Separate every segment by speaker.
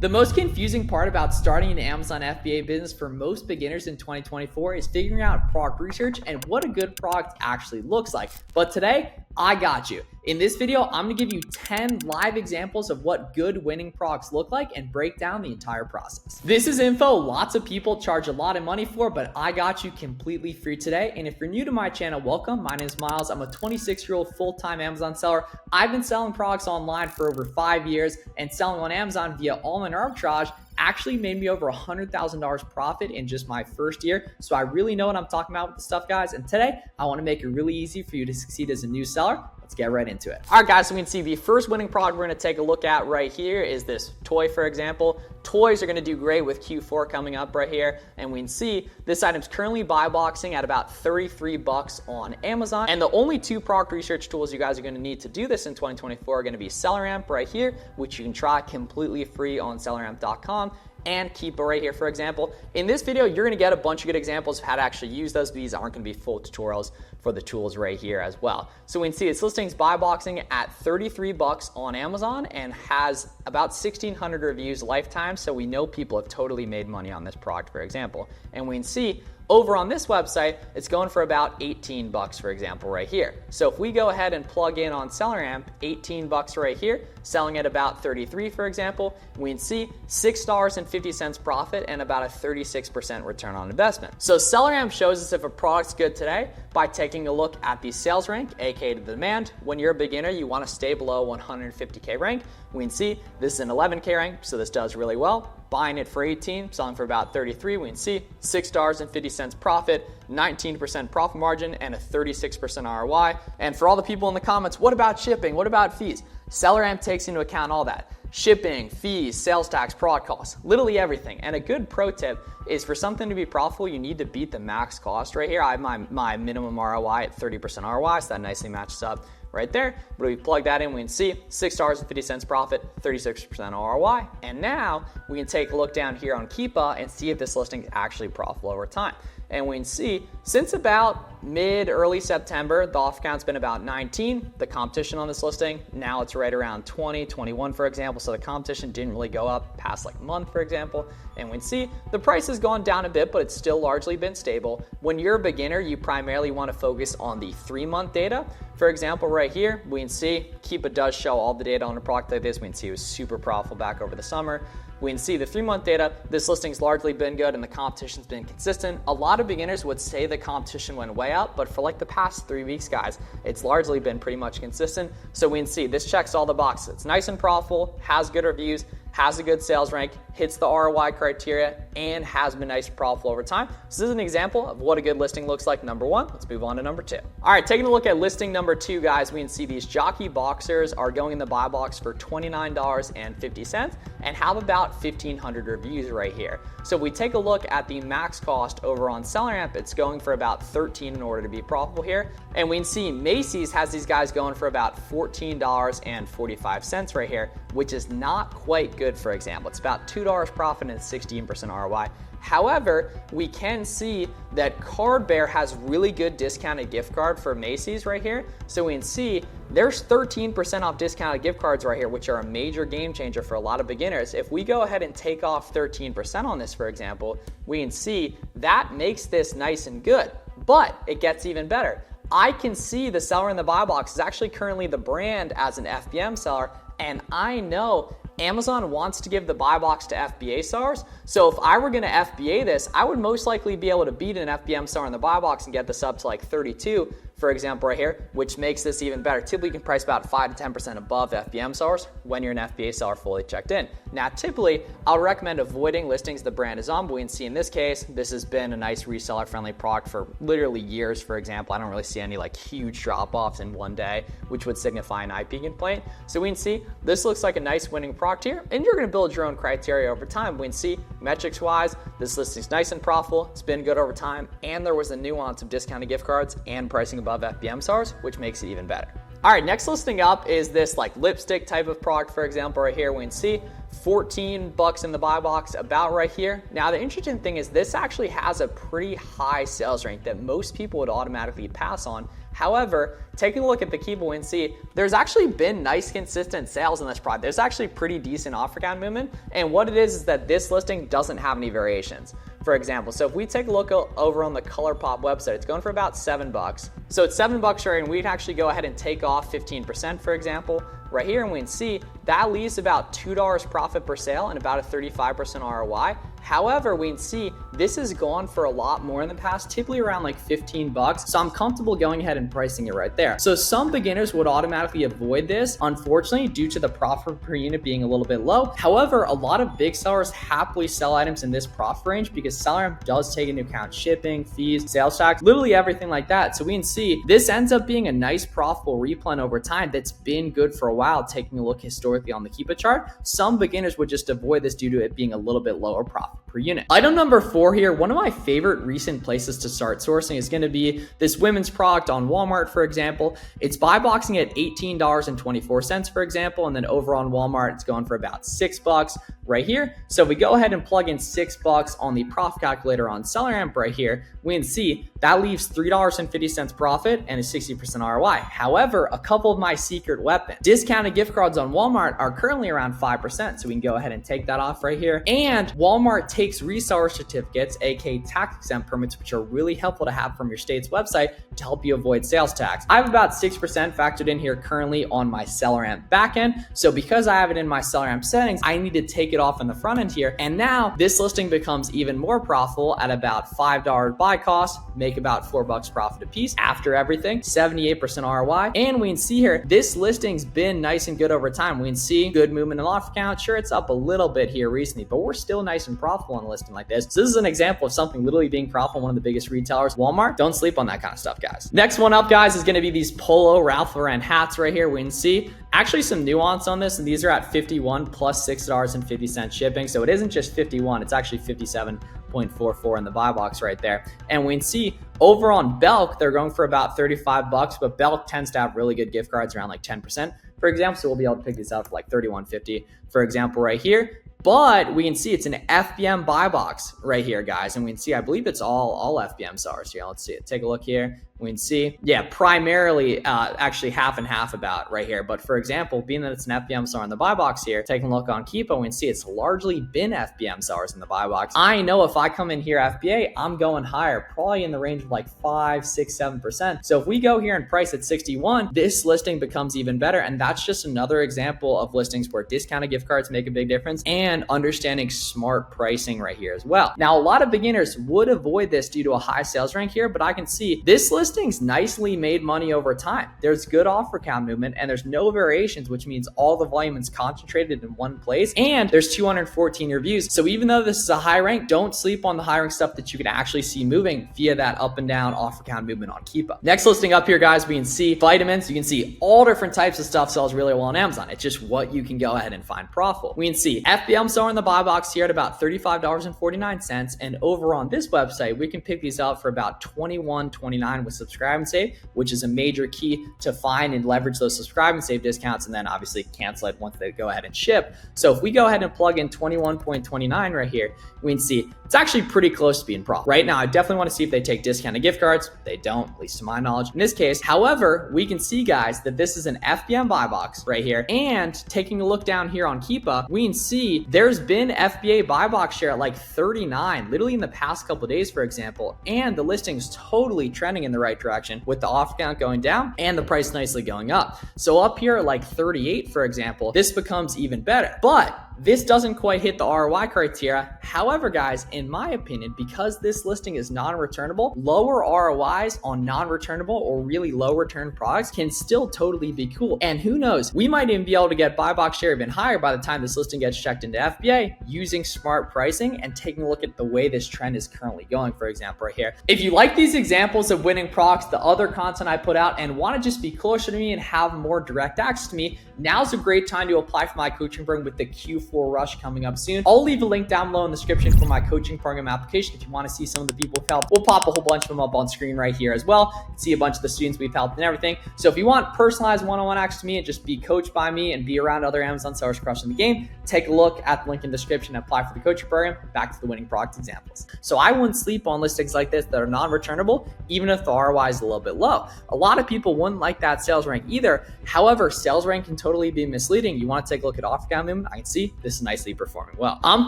Speaker 1: The most confusing part about starting an Amazon FBA business for most beginners in 2024 is figuring out product research and what a good product actually looks like. But today, I got you. In this video, I'm gonna give you 10 live examples of what good winning products look like and break down the entire process. This is info lots of people charge a lot of money for, but I got you completely free today. And if you're new to my channel, welcome. My name is Miles. I'm a 26-year-old full-time Amazon seller. I've been selling products online for over 5 years, and selling on Amazon via online arbitrage actually made me over $100,000 profit in just my first year. So I really know what I'm talking about with this stuff, guys. And today, I want to make it really easy for you to succeed as a new seller. Let's get right into it. All right, guys, so we can see the first winning product we're going to take a look at right here is this toy, for example. Toys are going to do great with Q4 coming up right here. And we can see this item's currently buy boxing at about 33 bucks on Amazon. And the only two product research tools you guys are going to need to do this in 2024 are going to be SellerAmp right here, which you can try completely free on selleramp.com. And Keepa right here, for example. In this video, you're gonna get a bunch of good examples of how to actually use those. These aren't gonna be full tutorials for the tools right here as well. So we can see its listings buy boxing at 33 bucks on Amazon and has about 1,600 reviews lifetime. So we know people have totally made money on this product, for example. And we can see over on this website, it's going for about 18 bucks, for example, right here. So if we go ahead and plug in on SellerAmp, 18 bucks right here, selling at about 33, for example, we can see $6.50 profit and about a 36% return on investment. So SellerAmp shows us if a product's good today by taking a look at the sales rank, aka the demand. When you're a beginner, you want to stay below 150K rank. We can see this is an 11K rank, so this does really well. Buying it for 18, selling for about 33, we can see $6.50 profit, 19% profit margin, and a 36% ROI. And for all the people in the comments, what about shipping? What about fees? SellerAmp takes into account all that. Shipping, fees, sales tax, product costs, literally everything. And a good pro tip is for something to be profitable, you need to beat the max cost right here. I have my minimum ROI at 30% ROI, so that nicely matches up right there. But if we plug that in, we can see $6.50 profit, 36% ROI. And now we can take a look down here on Keepa and see if this listing is actually profitable over time. And we can see since about early September, the offer count's been about 19. The competition on this listing, now it's right around 20, 21, for example. So the competition didn't really go up past like a month, for example. And we can see the price has gone down a bit, but it's still largely been stable. When you're a beginner, you primarily want to focus on the 3-month data. For example, right here, we can see Keepa does show all the data on a product like this. We can see it was super profitable back over the summer. We can see the 3-month data. This listing's largely been good and the competition's been consistent. A lot of beginners would say the competition went way up, but for like the past 3 weeks, guys, it's largely been pretty much consistent. So we can see this checks all the boxes. It's nice and profitable, has good reviews, has a good sales rank, hits the ROI criteria, and has been nice and profitable over time. So this is an example of what a good listing looks like, number one. Let's move on to number two. All right, taking a look at listing number two, guys, we can see these jockey boxers are going in the buy box for $29.50 and have about 1,500 reviews right here. So if we take a look at the max cost over on SellerAmp, it's going for about 13 in order to be profitable here. And we can see Macy's has these guys going for about $14.45 right here, which is not quite good, for example. It's about $2 profit and 16% ROI. However, we can see that Card Bear has really good discounted gift card for Macy's right here. So we can see there's 13% off discounted gift cards right here, which are a major game changer for a lot of beginners. If we go ahead and take off 13% on this, for example, we can see that makes this nice and good, but it gets even better. I can see the seller in the buy box is actually currently the brand as an FBM seller, and I know Amazon wants to give the buy box to FBA sellers. So if I were going to FBA this, I would most likely be able to beat an FBM seller in the buy box and get this up to like 32, for example, right here, which makes this even better. Typically, you can price about 5 to 10% above FBM sellers when you're an FBA seller fully checked in. Now, typically, I'll recommend avoiding listings the brand is on, but we can see in this case, this has been a nice reseller-friendly product for literally years, for example. I don't really see any like huge drop-offs in one day, which would signify an IP complaint. So we can see this looks like a nice winning product here, and you're going to build your own criteria over time. We can see metrics-wise, this listing's nice and profitable. It's been good over time, and there was a nuance of discounted gift cards and pricing above FBM sellers, which makes it even better. All right, next listing up is this like lipstick type of product, for example, right here. We can see 14 bucks in the buy box, about right here. Now, the interesting thing is this actually has a pretty high sales rank that most people would automatically pass on. However, taking a look at the Keepa, we can see there's actually been nice consistent sales in this product. There's actually pretty decent offer count movement, and what it is that this listing doesn't have any variations. For example, so if we take a look over on the ColourPop website, it's going for about $7. So it's $7 right, and we'd actually go ahead and take off 15%, for example, right here, and we can see that leaves about $2 profit per sale and about a 35% ROI. However, we can see this has gone for a lot more in the past, typically around like $15. So I'm comfortable going ahead and pricing it right there. So some beginners would automatically avoid this, unfortunately, due to the profit per unit being a little bit low. However, a lot of big sellers happily sell items in this profit range because SellerAmp does take into account shipping, fees, sales tax, literally everything like that. So we can see this ends up being a nice profitable replen over time that's been good for a while. Taking a look historically on the Keepa chart, some beginners would just avoid this due to it being a little bit lower profit per unit. Item number 4 here, one of my favorite recent places to start sourcing is going to be this women's product on Walmart, for example. It's buy boxing at $18.24, for example, and then over on Walmart, it's going for about $6 right here. So if we go ahead and plug in $6 on the profit calculator on SellerAmp right here, we can see that leaves $3.50 profit and a 60% ROI. However, a couple of my secret weapons, discounted gift cards on Walmart are currently around 5%. So we can go ahead and take that off right here. And Walmart takes reseller certificates, aka tax exempt permits, which are really helpful to have from your state's website to help you avoid sales tax. I have about 6% factored in here currently on my SellerAmp backend. So because I have it in my SellerAmp settings, I need to take it off in the front end here. And now this listing becomes even more profitable at about $5 buy cost, make about $4 profit a piece after everything, 78% ROI. And we can see here, this listing's been nice and good over time. We can see good movement in offer count. Sure, it's up a little bit here recently, but we're still nice and profitable on a listing like this. So this is an example of something literally being profitable, one of the biggest retailers, Walmart. Don't sleep on that kind of stuff, guys. Next one up, guys, is going to be these Polo Ralph brand hats right here. We can see actually some nuance on this, and these are at 51 plus $6.50 shipping. So it isn't just 51, it's actually 57.44 in the buy box right there. And we can see over on Belk, they're going for about $35, but Belk tends to have really good gift cards around like 10%, for example. So we'll be able to pick these up for like $31.50, for example, right here. But we can see it's an FBM buy box right here, guys. And we can see, I believe it's all FBM sellers here. Let's see it. Take a look here. We can see, yeah, primarily actually half and half about right here. But for example, being that it's an FBM seller in the buy box here, taking a look on Keepa, we can see it's largely been FBM sellers in the buy box. I know if I come in here FBA, I'm going higher, probably in the range of like 5, 6, 7%. So if we go here and price at 61, this listing becomes even better. And that's just another example of listings where discounted gift cards make a big difference and understanding smart pricing right here as well. Now, a lot of beginners would avoid this due to a high sales rank here, but I can see this listing's nicely made money over time. There's good offer count movement and there's no variations, which means all the volume is concentrated in one place, and there's 214 reviews. So even though this is a high rank, don't sleep on the high rank stuff that you can actually see moving via that up and down offer count movement on Keepa. Next listing up here, guys, we can see vitamins. You can see all different types of stuff sells really well on Amazon. It's just what you can go ahead and find profitable. We can see FBM seller in the buy box here at about $35.49, and over on this website, we can pick these up for about $21.29 with subscribe and save, which is a major key to find and leverage those subscribe and save discounts, and then obviously cancel it once they go ahead and ship. So if we go ahead and plug in 21.29 right here, we can see it's actually pretty close to being profitable. Right now, I definitely want to see if they take discounted gift cards. They don't, at least to my knowledge in this case. However, we can see, guys, that this is an FBM buy box right here. And taking a look down here on Keepa, we can see there's been FBA buy box share at like 39, literally in the past couple of days, for example. And the listing's totally trending in the right direction with the offer count going down and the price nicely going up. So up here at like 38, for example, this becomes even better. But this doesn't quite hit the ROI criteria. However, guys, in my opinion, because this listing is non-returnable, lower ROIs on non-returnable or really low return products can still totally be cool. And who knows, we might even be able to get buy box share even higher by the time this listing gets checked into FBA using smart pricing and taking a look at the way this trend is currently going, for example, right here. If you like these examples of winning products, the other content I put out, and want to just be closer to me and have more direct access to me, now's a great time to apply for my coaching program with the Q4 Q4 rush coming up soon. I'll leave a link down below in the description for my coaching program application if you want to see some of the people we've helped. We'll pop a whole bunch of them up on screen right here as well. See a bunch of the students we've helped and everything. So if you want personalized one-on-one access to me and just be coached by me and be around other Amazon sellers crushing the game, take a look at the link in the description and apply for the coaching program. Back to the winning product examples. So I wouldn't sleep on listings like this that are non-returnable, even if the ROI is a little bit low. A lot of people wouldn't like that sales rank either. However, sales rank can totally be misleading. You want to take a look at offer count movement. I can see this is nicely performing well. I'm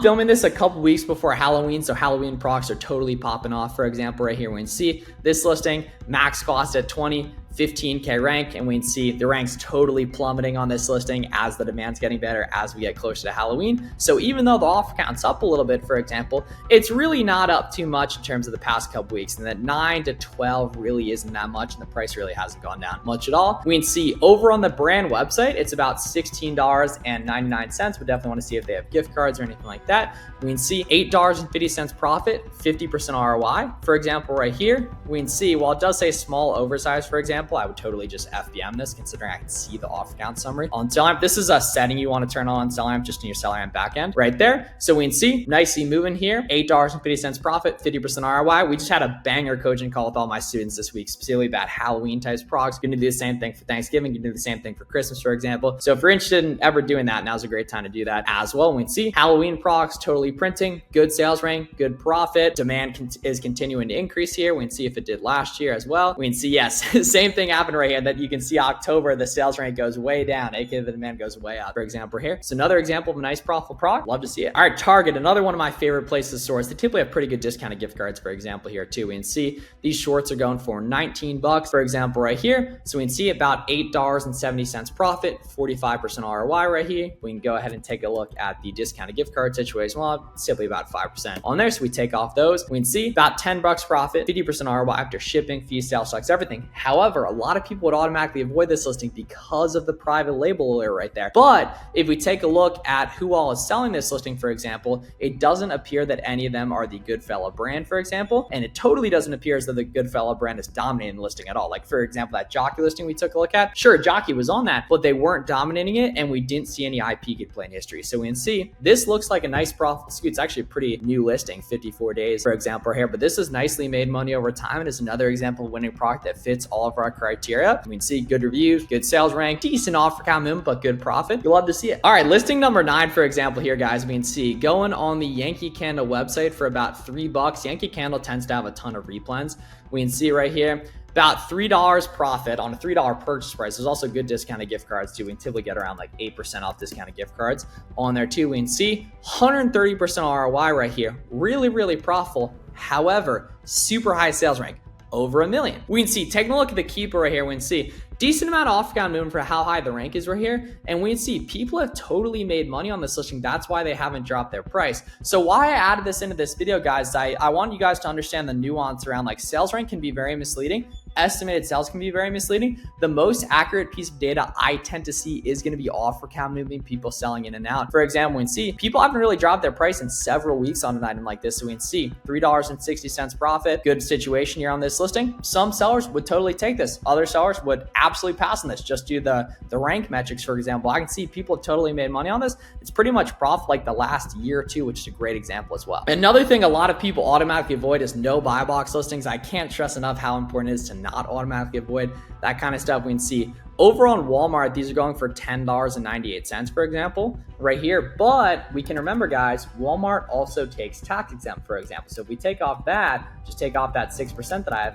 Speaker 1: filming this a couple weeks before Halloween, so Halloween procs are totally popping off. For example, right here, we can see this listing, max cost at 20, 15K rank, and we can see the ranks totally plummeting on this listing as the demand's getting better as we get closer to Halloween. So even though the offer count's up a little bit, for example, it's really not up too much in terms of the past couple weeks, and that 9 to 12 really isn't that much, and the price really hasn't gone down much at all. We can see over on the brand website, it's about $16.99. We definitely want to see if they have gift cards or anything like that. We can see $8.50 profit, 50% ROI. For example, right here, we can see, while it does say small oversized, for example, I would totally just FBM this, considering I can see the offer count summary on SellAmp. This is a setting you want to turn on SellAmp just in your SellAmp backend right there. So we can see nicely moving here, $8.50 profit, 50% ROI. We just had a banger coaching call with all my students this week, specifically about Halloween types products. Going to do the same thing for Thanksgiving. Going to do the same thing for Christmas, for example. So if you're interested in ever doing that, now's a great time to do that as well. We can see Halloween products totally printing, good sales rank, good profit. Demand is continuing to increase here. We can see if it did last year as well. We can see, yes, same thing happened right here, that you can see October, the sales rank goes way down, aka the demand goes way up, for example here. So another example of a nice profitable product. Love to see it. All right, Target, another one of my favorite places to source. They typically have pretty good discounted gift cards, for example here too. We can see these shorts are going for 19 bucks, for example right here. So we can see about $8.70 profit, 45% ROI right here. We can go ahead and take a look at the discounted gift card situation. Well, it's simply about 5% on there. So we take off those. We can see about 10 bucks profit, 50% ROI after shipping, fees, sales tax, everything. However, a lot of people would automatically avoid this listing because of the private label alert right there. But if we take a look at who all is selling this listing, for example, it doesn't appear that any of them are the Goodfellow brand, for example, and it totally doesn't appear as though the Goodfellow brand is dominating the listing at all. Like, for example, that Jockey listing we took a look at, sure, Jockey was on that, but they weren't dominating it, and we didn't see any IP get play in history. So we can see this looks like a nice profitable scoot. It's actually a pretty new listing, 54 days, for example, here, but this is nicely made money over time, and is another example of winning product that fits all of our criteria. We can see good reviews, good sales rank, decent offer count minimum, but good profit. You'll love to see it. All right, listing number 9, for example here, guys, we can see going on the Yankee Candle website for about $3. Yankee Candle tends to have a ton of replens. We can see right here, about $3 profit on a $3 purchase price. There's also good discounted gift cards too. We can typically get around like 8% off discounted gift cards on there too. We can see 130% ROI right here. Really, really profitable. However, super high sales rank, over 1 million. We can see, taking a look at the keeper right here, we can see decent amount of offer count movement for how high the rank is right here. And we can see people have totally made money on this listing. That's why they haven't dropped their price. So why I added this into this video, guys, I want you guys to understand the nuance around, like, sales rank can be very misleading. Estimated sales can be very misleading. The most accurate piece of data I tend to see is going to be offer count moving, people selling in and out. For example, we can see people haven't really dropped their price in several weeks on an item like this. So we can see $3.60 profit. Good situation here on this listing. Some sellers would totally take this. Other sellers would absolutely pass on this. Just do the rank metrics, for example. I can see people have totally made money on this. It's pretty much profit like the last year or two, which is a great example as well. Another thing a lot of people automatically avoid is no buy box listings. I can't stress enough how important it is to not automatically avoid that kind of stuff. We can see over on Walmart, these are going for $10.98, for example, right here. But we can remember, guys, Walmart also takes tax exempt, for example. So if we take off that, just take off that 6% that I have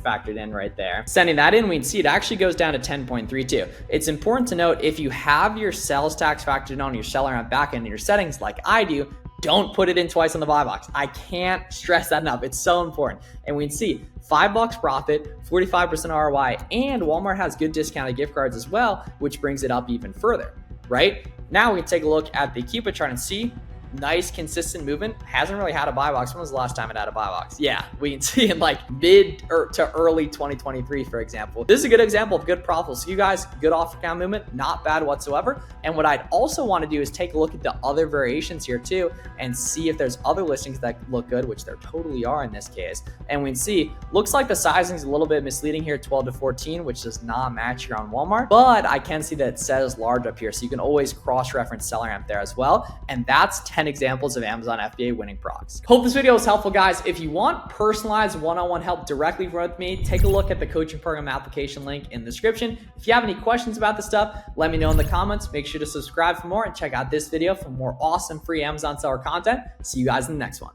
Speaker 1: factored in right there. Sending that in, we can see it actually goes down to 10.32. It's important to note, if you have your sales tax factored in on your seller on back end in your settings like I do, don't put it in twice on the buy box. I can't stress that enough. It's so important. And we can see $5 profit, 45% ROI, and Walmart has good discounted gift cards as well, which brings it up even further, right? Now we can take a look at the Keepa chart and see nice consistent movement. Hasn't really had a buy box. When was the last time it had a buy box? Yeah, we can see in like mid to early 2023, for example. This is a good example of good profitable. So you guys, good off account movement, not bad whatsoever. And what I'd also want to do is take a look at the other variations here too and see if there's other listings that look good, which there totally are in this case. And we can see, looks like the sizing is a little bit misleading here, 12 to 14, which does not match here on Walmart, but I can see that it says large up here. So you can always cross-reference seller amp there as well. And that's 10 examples of Amazon FBA winning procs. Hope this video was helpful, guys. If you want personalized one-on-one help directly with me, take a look at the coaching program application link in the description. If you have any questions about this stuff, let me know in the comments. Make sure to subscribe for more and check out this video for more awesome free Amazon seller content. See you guys in the next one.